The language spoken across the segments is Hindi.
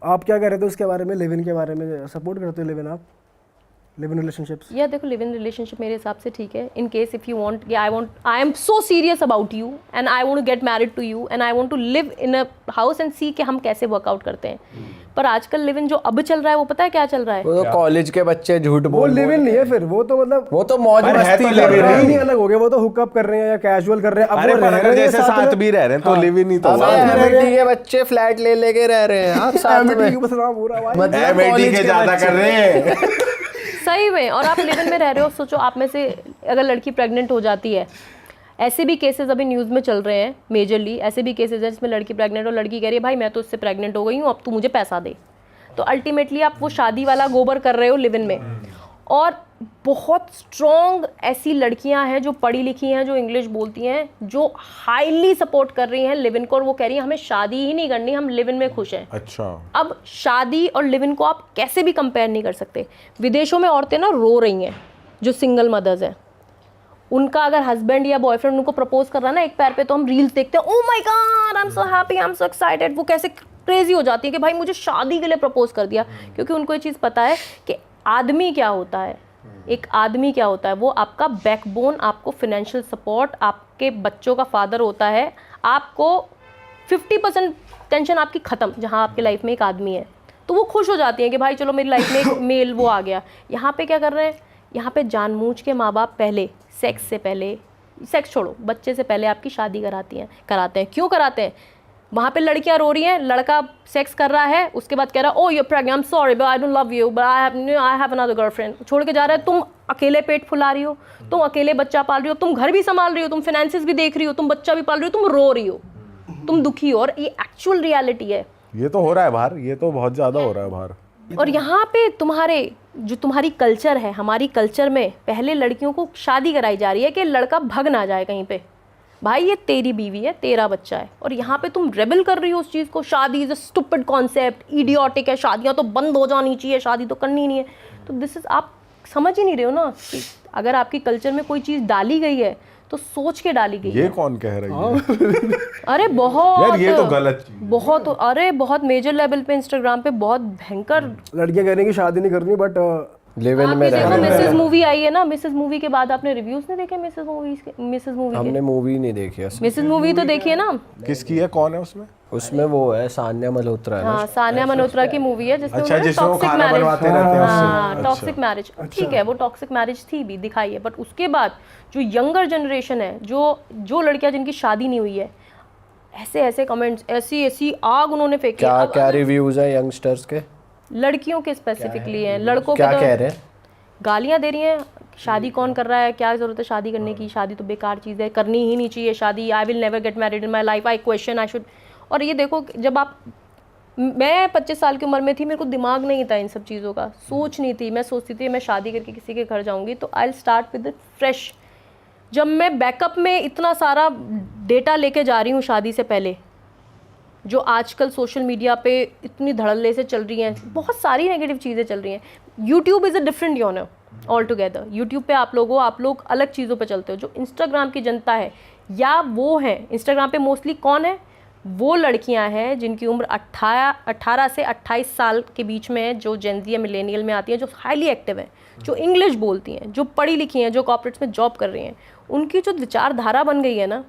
आप क्या कह रहे थे उसके बारे में, लिव इन के बारे में? सपोर्ट करते हो लिव इन आप, लिव इन रिलेशनशिप्स? या देखो, लिव इन रिलेशनशिप मेरे हिसाब से ठीक है in case if you want, I am so serious about you and I want to get married to you and I want to live in a house and see कि हम कैसे वर्कआउट करते हैं। पर आजकल लिव इन जो अब चल रहा है वो पता है क्या चल रहा है? वो तो कॉलेज के बच्चे झूठ वो बोल लिव इन नहीं है फिर, वो तो मतलब वो तो मौज मस्ती live in रहे नहीं, अलग हो गया। वो तो हुकअप कर रहे हैं या कैजुअल कर रहे हैं। अब अरे वो पर रह अगर रहे हैं जैसे साथ भी रह रहे हैं तो लिव इन ही तो हुआ। एमआईटी के बच्चे फ्लैट ले लेके रह रहे हैं यार साथ में। एमआईटी के बस नाम हो रहा है भाई। एमआईटी के ज्यादा कर रहे हैं। सही में। और आप लिव इन में रह रहे हो, सोचो आप में से अगर लड़की प्रेग्नेंट हो जाती है, ऐसे भी केसेस अभी न्यूज़ में चल रहे हैं मेजरली, ऐसे भी केसेस हैं जिसमें लड़की प्रेग्नेंट और लड़की कह रही है भाई मैं तो इससे प्रेग्नेंट हो गई हूँ, अब तू मुझे पैसा दे। तो अल्टीमेटली आप वो शादी वाला गोबर कर रहे हो लिव इन में। और बहुत स्ट्रॉन्ग ऐसी लड़कियां हैं जो पढ़ी लिखी हैं, जो इंग्लिश बोलती हैं, जो हाईली सपोर्ट कर रही हैं लिव इन को, और वो कह रही हैं हमें शादी ही नहीं करनी, हम लिव इन में खुश हैं। अच्छा, अब शादी और लिव इन को आप कैसे भी कंपेयर नहीं कर सकते। विदेशों में औरतें ना रो रही हैं जो सिंगल मदर्स हैं, उनका अगर हस्बैंड या बॉयफ्रेंड उनको प्रपोज कर रहा है ना एक पैर पे, तो हम रील्स देखते हैं, oh my God I am so happy, I am so excited. वो कैसे क्रेजी हो जाती है कि भाई मुझे शादी के लिए प्रपोज कर दिया, क्योंकि उनको ये चीज़ पता है कि आदमी क्या होता है, एक आदमी क्या होता है। वो आपका बैकबोन, आपको फाइनेंशियल सपोर्ट, आपके बच्चों का फादर होता है, आपको 50% टेंशन आपकी ख़त्म जहाँ आपके लाइफ में एक आदमी है। तो वो खुश हो जाती हैं कि भाई चलो मेरी लाइफ में एक मेल वो आ गया। यहाँ पे क्या कर रहे हैं, यहाँ पे जानबूझ के माँ बाप पहले सेक्स से पहले, सेक्स छोड़ो, बच्चे से पहले आपकी शादी कराते हैं। क्यों कराते हैं? वहाँ पे लड़कियाँ रो रही हैं, लड़का सेक्स कर रहा है, उसके बाद कह रहा है oh you pregnant, I am sorry but I don't love you but I have another girlfriend, छोड़ के जा रहा है। तुम अकेले पेट फुला रही हो, तुम अकेले बच्चा पाल रही हो, तुम घर भी संभाल रही हो, तुम फाइनेंसेस भी देख रही हो, तुम बच्चा भी पाल रही हो, तुम रो रही हो, तुम दुखी हो। और ये एक्चुअल रियलिटी है। ये तो हो रहा है बाहर, ये तो बहुत ज्यादा हो रहा है बाहर। और यहाँ पे तुम्हारी कल्चर है, हमारी कल्चर में पहले लड़कियों को शादी कराई जा रही है कि लड़का भग ना जाए कहीं पे। भाई ये तेरी बीवी है, तेरा बच्चा है, और यहाँ पे तुम रेबल कर रही हो उस चीज़ को। शादी is a stupid concept, idiotic है, शादियाँ तो बंद हो जानी चाहिए, शादी तो करनी ही नहीं है। तो दिस इज़, आप समझ ही नहीं रहे हो ना कि अगर आपकी कल्चर में कोई चीज़ डाली गई है तो सोच के डाली गई है। ये कौन कह रही है? अरे बहुत यार ये तो गलत चीज़ है। बहुत, अरे बहुत मेजर लेवल पे इंस्टाग्राम पे बहुत भयंकर। लड़कियां कह रही हैं कि शादी नहीं करनी, बट लिव इन में आपने देखो रहना। मिसेस मूवी आई है ना, मिसेस मूवी के बाद आपने रिव्यूज नहीं देखे मिसेस मूवी के? हमने मूवी नहीं देखी है। मिसेस मूवी तो देखिए ना। किसकी है, कौन है उसमें? उसमें वो है सान्या मल्होत्रा है ना। हाँ, सान्या मल्होत्रा की मूवी है जिसमें अच्छा, जिसमें वो टॉक्सिक खाना मैरिज, बनवाते रहते हैं हाँ उससे। टॉक्सिक मैरिज, ठीक है वो टॉक्सिक मैरिज थी भी, दिखाई है। बट उसके बाद जो यंगर जनरेशन है, जो लड़कियां जिनकी शादी नहीं हुई है, ऐसे ऐसे कमेंट्स, ऐसी ऐसी आग उन्होंने फेंकी। क्या क्या रिव्यूज है यंगस्टर्स के? लड़कियों के स्पेसिफिकली हैं, लड़कों के क्या तो कह रहे हैं? गालियां दे रही हैं, शादी कौन कर रहा है, क्या ज़रूरत है शादी करने की, शादी तो बेकार चीज़ है, करनी ही नहीं चाहिए शादी, I will never get married in my life, I question I should. और ये देखो, जब मैं 25 साल की उम्र में थी, मेरे को दिमाग नहीं था इन सब चीज़ों का, सोच नहीं थी। मैं सोचती थी मैं शादी करके किसी के घर जाऊँगी तो I will start with fresh. जब मैं बैकअप में इतना सारा डेटा लेके जा रही हूँ शादी से पहले, जो आजकल सोशल मीडिया पे इतनी धड़ल्ले से चल रही हैं, बहुत सारी नेगेटिव चीज़ें चल रही हैं। YouTube is a different genre all together. YouTube पे आप लोग अलग चीज़ों पे चलते हो। जो इंस्टाग्राम की जनता है, या वो है इंस्टाग्राम पे मोस्टली कौन है, वो लड़कियां हैं जिनकी उम्र 18 से 28 साल के बीच में है, जो जेनजी या मिलेनियल में आती हैं, जो हाईली एक्टिव हैं, जो इंग्लिश बोलती हैं, जो पढ़ी लिखी हैं, जो कॉर्पोरेट्स में जॉब कर रही हैं। उनकी जो विचारधारा बन गई है ना,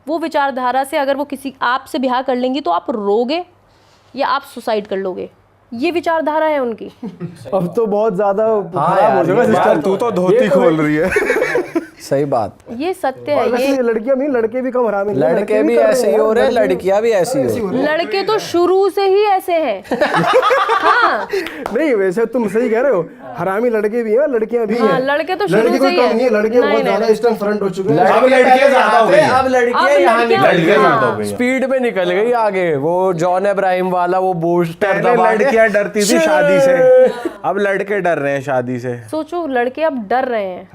वो विचारधारा से अगर वो किसी आपसे ब्याह कर लेंगी तो आप रोगे या आप सुसाइड कर लोगे, ये विचारधारा है उनकी। अब तो बहुत ज्यादा खराब यार, हो जाएगा ये सिस्टम। तू तो धोती खोल रही है। सही बात। ये सत्य है। वैसे ये लड़कियां भी, लड़के भी कम हरामी नहीं हैं, लड़के भी कर रहे ऐसे ही हैं, हो रहे हैं, लड़के- लड़कियां भी ऐसी हो रही हैं। लड़के तो शुरू से ही ऐसे हैं। हाँ नहीं वैसे तुम सही कह रहे हो, हरामी लड़के भी हैं, लड़कियां भी हैं। हाँ, लड़के तो शुरू लड़के से कोई ही कम है। नहीं है, लड़के नहीं, बहुत नहीं, ज्यादा इस टाइम फ्रंट हो चुके हैं। अब लड़कियां ज्यादा हो गई हैं। अब लड़कियां अब यहाँ लड़कियां- निकल लड़कियां गई, ज्यादा हो गई हैं। स्पीड में निकल गई आगे। वो जॉन अब्राहिम वाला वो बूस्टर पहले दबा के- लड़कियां डरती थी शादी से, अब लड़के डर रहे हैं शादी से। सोचो, लड़के अब डर रहे हैं।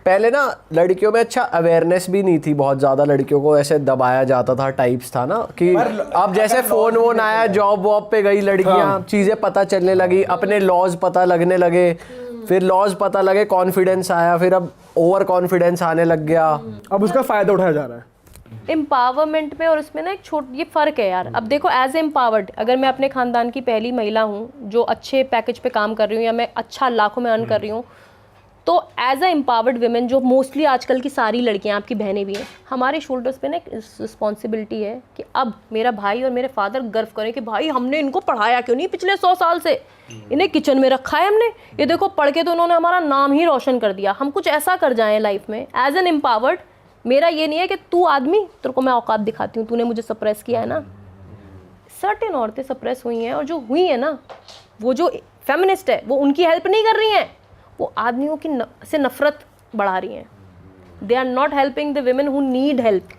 पहले ना लड़कियों में अच्छा अवेयरनेस भी नहीं थी बहुत ज्यादा, लड़कियों को ऐसे दबाया जाता था, टाइप्स था ना कि अब जैसे फोन वोन आया, जॉब वॉब पे गई लड़कियां, चीजें पता चलने लगी, अपने लॉज पता लगने लगे, फिर लॉज पता लगे, कॉन्फिडेंस आया, फिर अब ओवर कॉन्फिडेंस आने लग गया। अब उसका फायदा उठाया जा रहा है। एम्पावरमेंट में और उसमें ना एक ये फ़र्क है यार। अब देखो एज एम्पावर्ड, अगर मैं अपने ख़ानदान की पहली महिला हूँ जो अच्छे पैकेज पे काम कर रही हूँ या मैं अच्छा लाखों में अर्न कर रही हूँ, तो एज अ एम्पावर्ड वीमेन जो मोस्टली आजकल की सारी लड़कियाँ, आपकी बहनें भी हैं, हमारे शोल्डर्स पे ना एक रिस्पॉन्सिबिलिटी है कि अब मेरा भाई और मेरे फादर गर्व करें कि भाई हमने इनको पढ़ाया क्यों नहीं पिछले 100 साल से, इन्हें किचन में रखा है हमने, ये देखो पढ़ के तो उन्होंने हमारा नाम ही रोशन कर दिया। हम कुछ ऐसा कर जाएँ लाइफ में एज एन एम्पावर्ड। मेरा ये नहीं है कि तू आदमी, तेरे को मैं औकात दिखाती हूँ, तूने मुझे सप्रेस किया है ना। सर्टेन औरतें सप्रेस हुई हैं, और जो हुई है ना, वो जो फेमिनिस्ट है वो उनकी हेल्प नहीं कर रही हैं, वो आदमियों की से नफरत बढ़ा रही हैं। They are not helping the women who need help।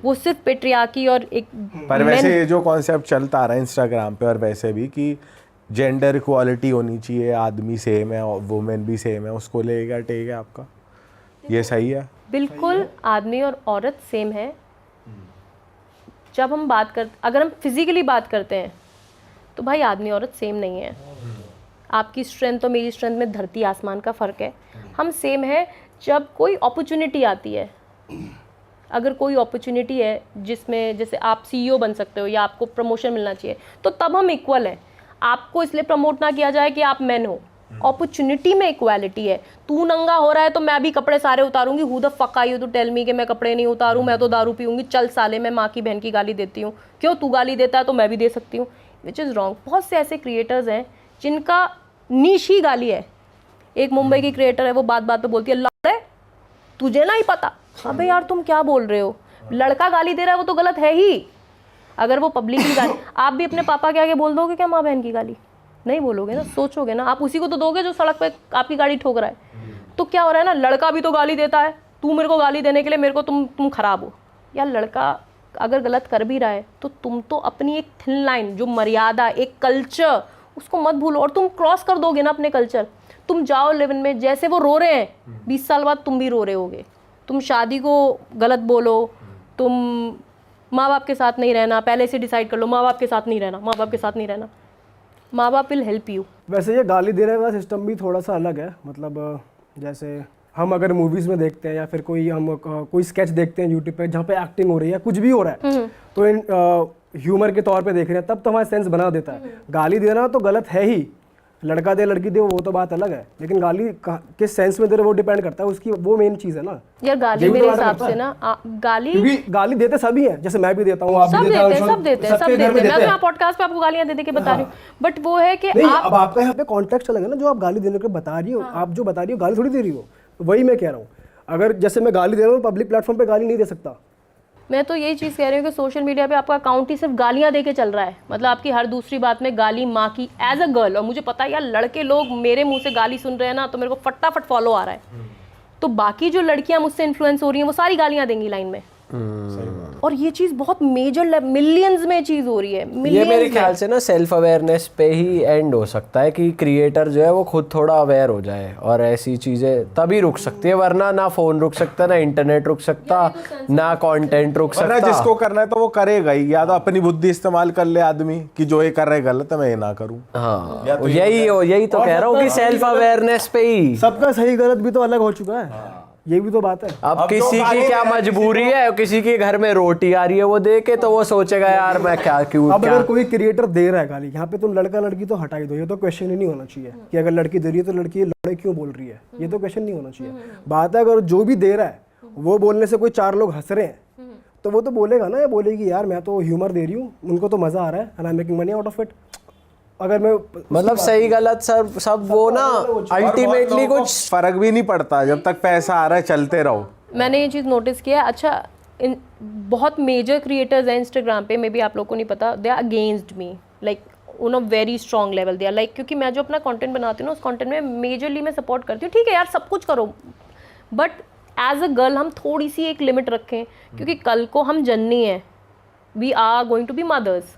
वो सिर्फ पेट्रियार्की और एक पर वैसे ये जो कॉन्सेप्ट चलता आ रहा है इंस्टाग्राम पे और वैसे भी कि जेंडर इक्वालिटी होनी चाहिए, आदमी सेम है और वुमेन भी सेम है, उसको लेगा टेक है आपका, ये सही है? बिल्कुल, आदमी और औरत सेम है। जब हम अगर हम फिजिकली बात करते हैं तो भाई आदमी औरत सेम नहीं है। आपकी स्ट्रेंथ और मेरी स्ट्रेंथ में धरती आसमान का फ़र्क है। हम सेम है जब कोई अपॉर्चुनिटी आती है। अगर कोई अपॉर्चुनिटी है जिसमें जैसे आप CEO बन सकते हो या आपको प्रमोशन मिलना चाहिए, तो तब हम इक्वल हैं। आपको इसलिए प्रमोट ना किया जाए कि आप मैन हो। अपॉर्चुनिटी में इक्वालिटी है। तू नंगा हो रहा है तो मैं भी कपड़े सारे उतारूंगी। Who the fuck are you to tell me कि मैं कपड़े नहीं उतारूं, मैं तो दारू पीऊंगी। चल साले, मैं माँ की बहन की गाली देती हूँ, क्यों तू गाली देता है तो मैं भी दे सकती हूँ, विच इज़ रॉन्ग। बहुत से ऐसे क्रिएटर्स हैं जिनका नीश ही गाली है। एक मुंबई की क्रिएटर है, वो बात बात पे बोलती है लड़े तुझे ना ही पता। अबे यार तुम क्या बोल रहे हो, लड़का गाली दे रहा है वो तो गलत है ही। अगर वो पब्लिकली गाली, आप भी अपने पापा के आगे बोल दोगे क्या माँ बहन की गाली? नहीं बोलोगे ना, सोचोगे ना। आप उसी को तो दोगे जो सड़क पे आपकी गाड़ी ठोक रहा है। तो क्या हो रहा है ना, लड़का भी तो गाली देता है, तू मेरे को गाली देने के लिए मेरे को तुम खराब हो। यार लड़का अगर गलत कर भी रहा है तो तुम तो अपनी एक थिन लाइन, जो मर्यादा, एक कल्चर, उसको मत भूलो। और तुम क्रॉस कर दोगे ना अपने कल्चर, तुम जाओ लिविन में, जैसे वो रो रहे हैं 20 साल बाद तुम भी रो रहे होगे। तुम शादी को गलत बोलो, तुम माँ बाप के साथ नहीं रहना, पहले से डिसाइड कर लो माँ बाप के साथ नहीं रहना, माँ बाप के साथ नहीं रहना। माँ बाप विल हेल्प यू। वैसे ये गाली देने का सिस्टम भी थोड़ा सा अलग है। मतलब जैसे हम अगर मूवीज़ में देखते हैं या फिर कोई स्केच देखते हैं यूट्यूब पे जहाँ पे एक्टिंग हो रही है, कुछ भी हो रहा है, तो इन ह्यूमर के तौर पे देख रहे हैं, तब तो हमारा सेंस बना देता है। गाली देना तो गलत है ही, लड़का दे लड़की दे वो तो बात अलग है, लेकिन गाली किस सेंस में दे रहे वो डिपेंड करता है, उसकी वो मेन चीज़ है ना यार। गाली मेरे हिसाब से ना क्योंकि गाली देते सभी हैं, जैसे मैं भी देता हूँ, आप भी देते हैं, सब देते हैं। मैं तो यहाँ पॉडकास्ट पे आपको गालियाँ दे के बता रही हूँ, बट वो है कि अब आपका यहाँ पे कॉन्टेक्स्ट अलग है ना। जो आप गाली देने को बता रही हो, आप जो बता रही हो गाली थोड़ी दे रही हो। वही मैं कह रहा हूँ, अगर जैसे मैं गाली दे रहा हूँ पब्लिक प्लेटफॉर्म पे गाली नहीं दे सकता। मैं तो यही चीज़ कह रही हूँ कि सोशल मीडिया पे आपका अकाउंट ही सिर्फ गालियाँ दे के चल रहा है। मतलब आपकी हर दूसरी बात में गाली माँ की, एज अ गर्ल। और मुझे पता है यार, लड़के लोग मेरे मुंह से गाली सुन रहे हैं ना, तो मेरे को फटाफट फॉलो आ रहा है। तो बाकी जो लड़कियाँ मुझसे इन्फ्लुएंस हो रही हैं वो सारी गालियाँ देंगी लाइन में। और ये चीज़ बहुत मेजर मिलियंस में चीज़ हो रही है। ये मेरे ख्याल से ना सेल्फ अवेयरनेस पे ही एंड हो सकता है कि क्रिएटर जो है वो खुद थोड़ा अवेयर हो जाए, और ऐसी चीज़ें तभी रुक सकती है। वरना ना फ़ोन रुक सकता, ना इंटरनेट रुक सकता, ना कंटेंट रुक सकता। जिसको करना है तो वो करेगा ही। या तो अपनी बुद्धि इस्तेमाल कर ले आदमी कि जो ये कर रहे गलत है मैं ये ना करूँ। हाँ, यही तो कह रहा हूँ कि सेल्फ अवेयरनेस पे ही। सबका सही गलत भी तो अलग हो चुका है, ये भी तो बात है। अब किसी की क्या मजबूरी है, किसी के घर में रोटी आ रही है वो दे के, तो वो सोचेगा यार मैं क्यों। अब अगर कोई क्रिएटर दे रहा है गाली, यहाँ पे तुम लड़का लड़की तो हटा ही दो। ये तो क्वेश्चन ही नहीं होना चाहिए कि अगर लड़की दे रही है तो लड़की लड़े क्यों बोल रही है, ये तो क्वेश्चन नहीं होना चाहिए। बात है अगर जो भी दे रहा है वो बोलने से कोई 4 लोग हंस रहे हैं तो वो तो बोलेगा ना, या बोलेगी यार मैं तो ह्यूमर दे रही हूँ, उनको तो मजा आ रहा है, and I am making money out of it. अगर मैं मतलब सही गलत सब वो ना अल्टीमेटली कुछ फर्क भी नहीं पड़ता जब तक पैसा आ रहा है, चलते रहो। मैंने ये चीज़ नोटिस किया है। अच्छा, बहुत मेजर क्रिएटर्स हैं इंस्टाग्राम पे, मे बी आप लोगों को नहीं पता, they are against me, like on a very strong level they are like. क्योंकि मैं जो अपना कंटेंट बनाती हूँ ना, उस कंटेंट में मेजरली मैं सपोर्ट करती हूँ। ठीक है यार, सब कुछ करो, बट एज अ गर्ल हम थोड़ी सी एक लिमिट रखें, क्योंकि कल को हम जननी है, we are going to be mothers,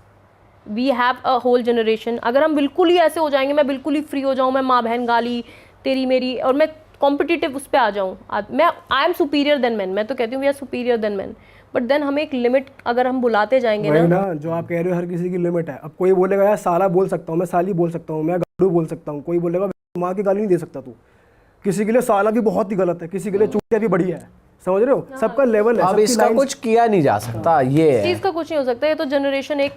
we have a whole generation. अगर हम बिल्कुल ही ऐसे हो जाएंगे, मैं बिल्कुल ही फ्री हो जाऊँ, मैं माँ बहन गाली तेरी मेरी, और मैं कॉम्पिटिटिव उस पर आ जाऊँ, मैं I am superior than man, मैं तो कहती हूँ we are superior than man, but then हमें एक लिमिट अगर हम बुलाते जाएंगे ना, जो आप कह रहे हो हर किसी की लिमिट है। अब कोई बोलेगा यार साला बोल सकता हूँ, मैं साली बोल सकता हूँ, मैं गाड़ू बोल सकता हूँ, कोई बोलेगा माँ की गाली नहीं दे सकता तू। किसी के लिए साला भी बहुत ही गलत है, किसी के लिए चूतिया भी बढ़िया है। समझ रहे हो, सबका लेवल है, अब सबकी इसका lines- कुछ किया नहीं जा सकता, ये है चीज़ का कुछ नहीं हो सकता, ये तो जनरेशन एक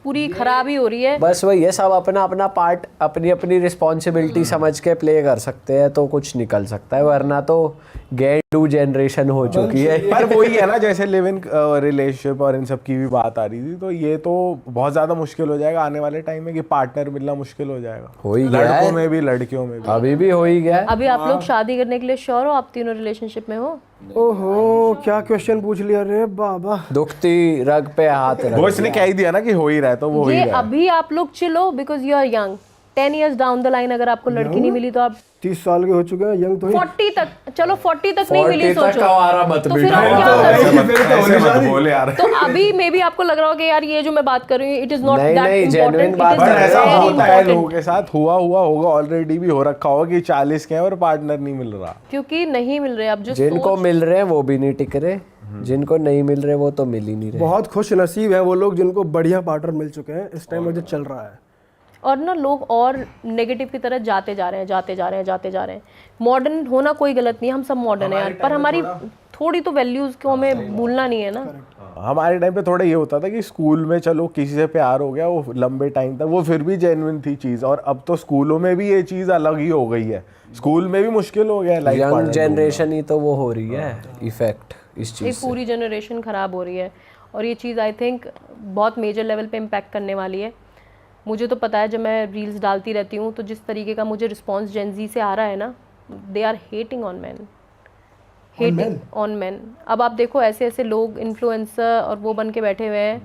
पूरी खराब ही हो रही है। बस वही है, सब अपना अपना पार्ट अपनी अपनी रिस्पॉन्सिबिलिटी समझ के प्ले कर सकते हैं तो कुछ निकल सकता है, वरना तो गेटू जनरेशन हो चुकी है। पर वही है ना, जैसे लिव इन रिलेशनशिप और इन सब की भी बात आ रही थी, तो ये तो बहुत ज्यादा मुश्किल हो जाएगा आने वाले टाइम में कि पार्टनर मिलना मुश्किल हो जाएगा, हो ही गया है। लड़कों में भी लड़कियों में भी। अभी भी हो ही गया है। अभी आप लोग शादी करने के लिए श्योर हो? आप तीनों रिलेशनशिप में हो? ओहो, क्या क्वेश्चन पूछ लिया रे बाबा। दुखती रग पे हाथ रख वो इसने कह ही दिया ना कि हो ही रहा है, तो वो हो ही ये रहा है। अभी आप लोग चिलो because you are young. 10 years down the line अगर आपको लड़की नहीं मिली तो आप 30 साल के हो चुके हैं, यंग तो ही। 40 तक, चलो 40 तक नहीं मिली 40 तक सोचो, हमारा मत तो फिर आप बिठाओ। क्या ऐसे करोगे? मत- ऐसे मत बोले यार। तो अभी मे बी आपको लग रहा हो कि यार ये जो मैं बात कर रही हूँ इट इज नॉट नहीं, दैट नहीं, इम्पोर्टेंट, genuine बात पर कर ऐसा very होता है लोगों के साथ, हुआ होगा ऑलरेडी भी हो रखा होगा कि 40 के हैं और पार्टनर नहीं मिल रहा। क्योंकि नहीं मिल रहे अब जो जिनको मिल रहे हैं वो भी नहीं टिक रहे, जिनको नहीं मिल रहे वो तो मिल ही नहीं रहे। बहुत खुश नसीब है वो लोग जिनको बढ़िया पार्टनर मिल चुके हैं इस टाइम में जो चल रहा है। और ना लोग और नेगेटिव की तरह जाते जा रहे हैं। मॉडर्न होना कोई गलत नहीं है, हम सब मॉडर्न है यार, पर हमारी थोड़ी तो वैल्यूज को हमें भूलना नहीं है ना। हमारे टाइम पे थोड़ा ये होता था कि स्कूल में चलो किसी से प्यार हो गया, वो लंबे टाइम तक वो फिर भी जेन्युइन थी चीज, और अब तो स्कूलों में भी ये चीज अलग ही हो गई है, स्कूल में भी मुश्किल हो गया है लाइफ यंग जनरेशन ही तो वो हो रही है इफेक्ट इस ये चीज से। पूरी जनरेशन खराब हो रही है और ये चीज़ आई थिंक बहुत मेजर लेवल पे इम्पैक्ट करने वाली है। मुझे तो पता है जब मैं रील्स डालती रहती हूँ तो जिस तरीके का मुझे रिस्पॉन्स जेनजी से आ रहा है ना, they are hating on man, hating on man. अब आप देखो ऐसे ऐसे लोग इन्फ्लुएंसर और वो बन के बैठे हुए हैं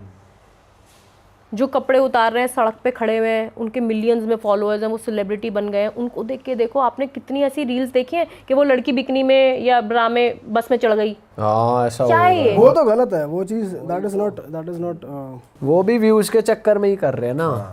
जो कपड़े उतार रहे हैं, सड़क पे खड़े हुए हैं, उनके मिलियंस में फॉलोअर्स हैं, वो सेलिब्रिटी बन गए हैं। उनको देख के देखो, आपने कितनी ऐसी रील्स देखी हैं कि वो लड़की बिकनी में या ब्रा में बस में चढ़ गई। हाँ ऐसा क्या हो है ये? वो तो गलत है, वो चीज दैट इज नॉट वो भी व्यूज के चक्कर में ही कर रहे हैं ना।